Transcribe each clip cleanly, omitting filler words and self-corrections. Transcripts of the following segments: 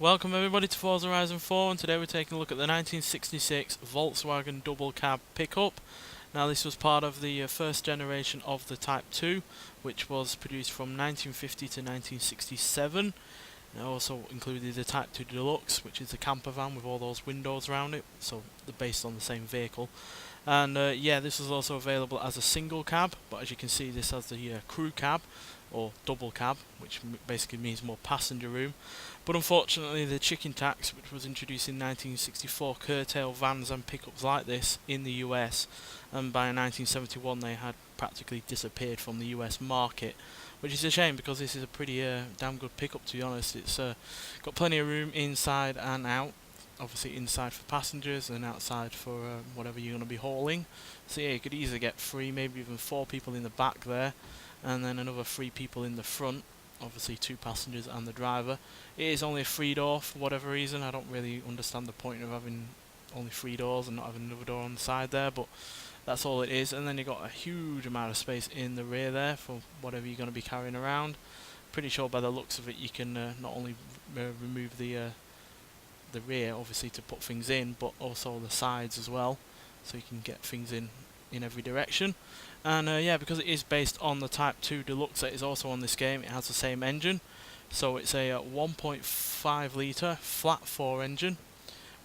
Welcome everybody to Forza Horizon 4, and today we're taking a look at the 1966 Volkswagen double cab pickup. Now this was part of the first generation of the Type 2, which was produced from 1950 to 1967. It also included the Type 2 Deluxe, which is a camper van with all those windows around it, so they're based on the same vehicle. And yeah, this was also available as a single cab, but as you can see this has the crew cab, or double cab, which basically means more passenger room. But unfortunately the chicken tax, which was introduced in 1964, curtailed vans and pickups like this in the US, and by 1971 they had practically disappeared from the US market, which is a shame because this is a pretty damn good pickup, to be honest. It's got plenty of room inside and out, obviously inside for passengers and outside for whatever you're going to be hauling. So yeah, you could easily get 3, maybe even 4 people in the back there, and then another 3 people in the front, obviously 2 passengers and the driver. It is only a 3 door for whatever reason. I don't really understand the point of having only 3 doors and not having another door on the side there, but that's all it is. And then you've got a huge amount of space in the rear there for whatever you're going to be carrying around. Pretty sure by the looks of it you can not only remove the rear obviously to put things in, but also the sides as well, so you can get things in every direction. And yeah, because it is based on the Type 2 Deluxe that is also on this game, it has the same engine. So it's a 1.5 litre flat 4 engine,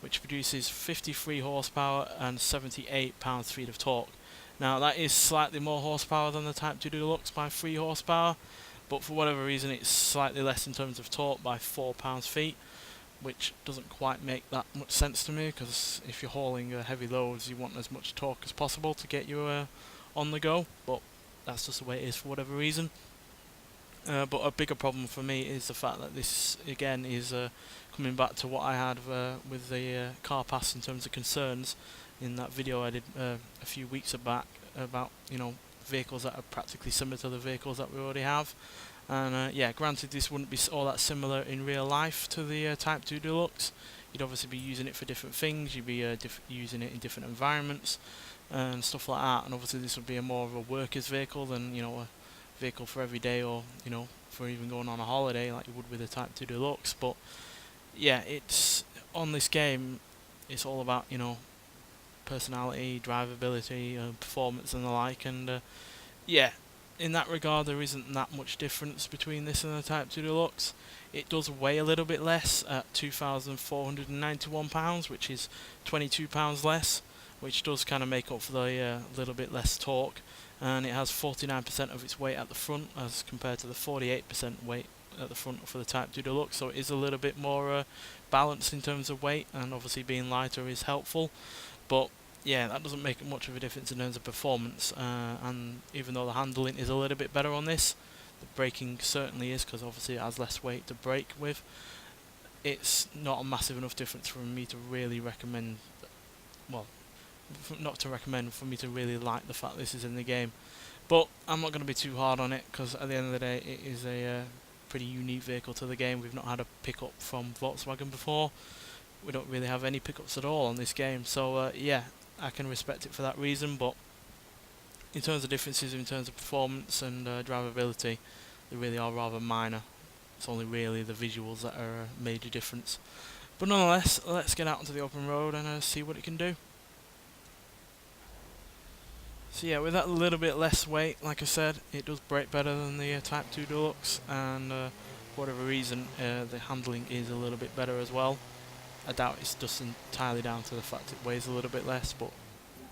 which produces 53 horsepower and 78 pounds-feet of torque. Now that is slightly more horsepower than the Type 2 Deluxe by 3 horsepower, but for whatever reason it's slightly less in terms of torque by 4 pounds-feet, which doesn't quite make that much sense to me, because if you're hauling heavy loads you want as much torque as possible to get you on the go, but that's just the way it is for whatever reason. But a bigger problem for me is the fact that this again is coming back to what I had with the car pass in terms of concerns in that video I did a few weeks back about, you know, vehicles that are practically similar to the vehicles that we already have. And yeah, granted this wouldn't be all that similar in real life to the Type 2 Deluxe. You'd obviously be using it for different things, you'd be using it in different environments and stuff like that, and obviously this would be more of a worker's vehicle than, you know, a vehicle for every day, or, you know, for even going on a holiday like you would with the Type 2 Deluxe. But yeah, it's on this game, it's all about, you know, personality, drivability, performance and the like, and yeah, in that regard there isn't that much difference between this and the Type 2 Deluxe. It does weigh a little bit less at 2,491 pounds, which is 22 pounds less, which does kind of make up for the little bit less torque, and it has 49% of its weight at the front as compared to the 48% weight at the front for the Type 2 Deluxe, so it is a little bit more balanced in terms of weight, and obviously being lighter is helpful. But yeah, that doesn't make much of a difference in terms of performance, and even though the handling is a little bit better on this, the braking certainly is, because obviously it has less weight to brake with. It's not a massive enough difference for me to really recommend, well, not to recommend, for me to really like the fact this is in the game. But I'm not going to be too hard on it, because at the end of the day it is a pretty unique vehicle to the game. We've not had a pickup from Volkswagen before. We don't really have any pickups at all on this game, so yeah, I can respect it for that reason. But in terms of differences in terms of performance and drivability, they really are rather minor. It's only really the visuals that are a major difference. But nonetheless, let's get out onto the open road and see what it can do. So yeah, with that little bit less weight, like I said, it does brake better than the Type 2 Deluxe, and for whatever reason the handling is a little bit better as well. I doubt it's just entirely down to the fact it weighs a little bit less, but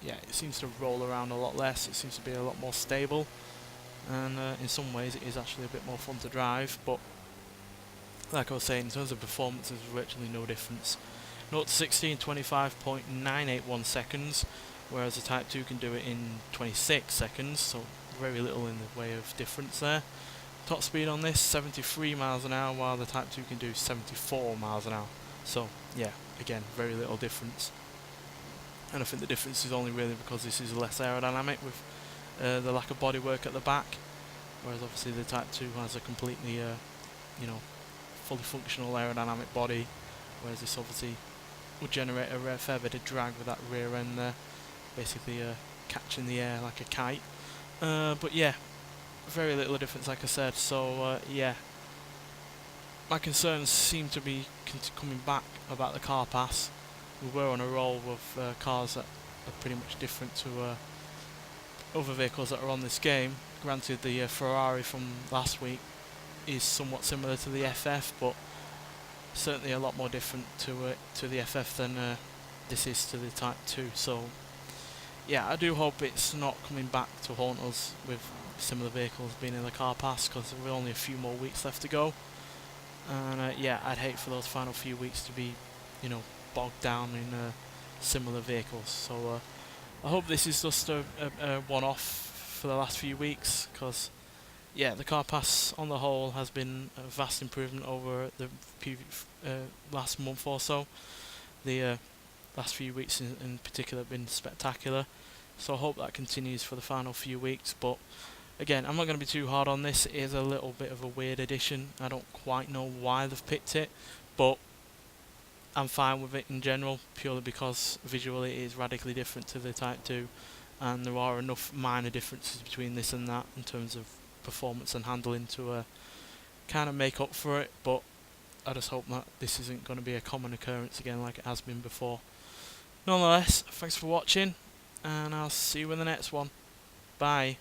yeah, it seems to roll around a lot less, it seems to be a lot more stable, and in some ways it is actually a bit more fun to drive. But like I was saying, in terms of performance there's virtually no difference. 0 to 60 in 25.981 seconds, whereas the Type 2 can do it in 26 seconds, so very little in the way of difference there. Top speed on this 73 miles an hour, while the Type 2 can do 74 miles an hour. So yeah, again, very little difference. And I think the difference is only really because this is less aerodynamic with the lack of bodywork at the back, whereas obviously the Type 2 has a completely, you know, fully functional aerodynamic body, whereas this obviously would generate a fair bit of drag with that rear end there, basically catching the air like a kite. But yeah, very little difference, like I said. So yeah, my concerns seem to be coming back about the car pass. We were on a roll with cars that are pretty much different to other vehicles that are on this game. Granted, the Ferrari from last week is somewhat similar to the FF, but certainly a lot more different to the FF than this is to the Type 2. So yeah, I do hope it's not coming back to haunt us with similar vehicles being in the car pass, because there are only a few more weeks left to go. And yeah, I'd hate for those final few weeks to be, you know, bogged down in similar vehicles. So I hope this is just a one-off for the last few weeks, because yeah, the car pass on the whole has been a vast improvement over the last month or so. The last few weeks in particular have been spectacular, so I hope that continues for the final few weeks. But again, I'm not going to be too hard on this. It is a little bit of a weird addition. I don't quite know why they've picked it, but I'm fine with it in general, purely because visually it is radically different to the Type 2, and there are enough minor differences between this and that in terms of performance and handling to kind of make up for it. But I just hope that this isn't going to be a common occurrence again like it has been before. Nonetheless, thanks for watching, and I'll see you in the next one. Bye.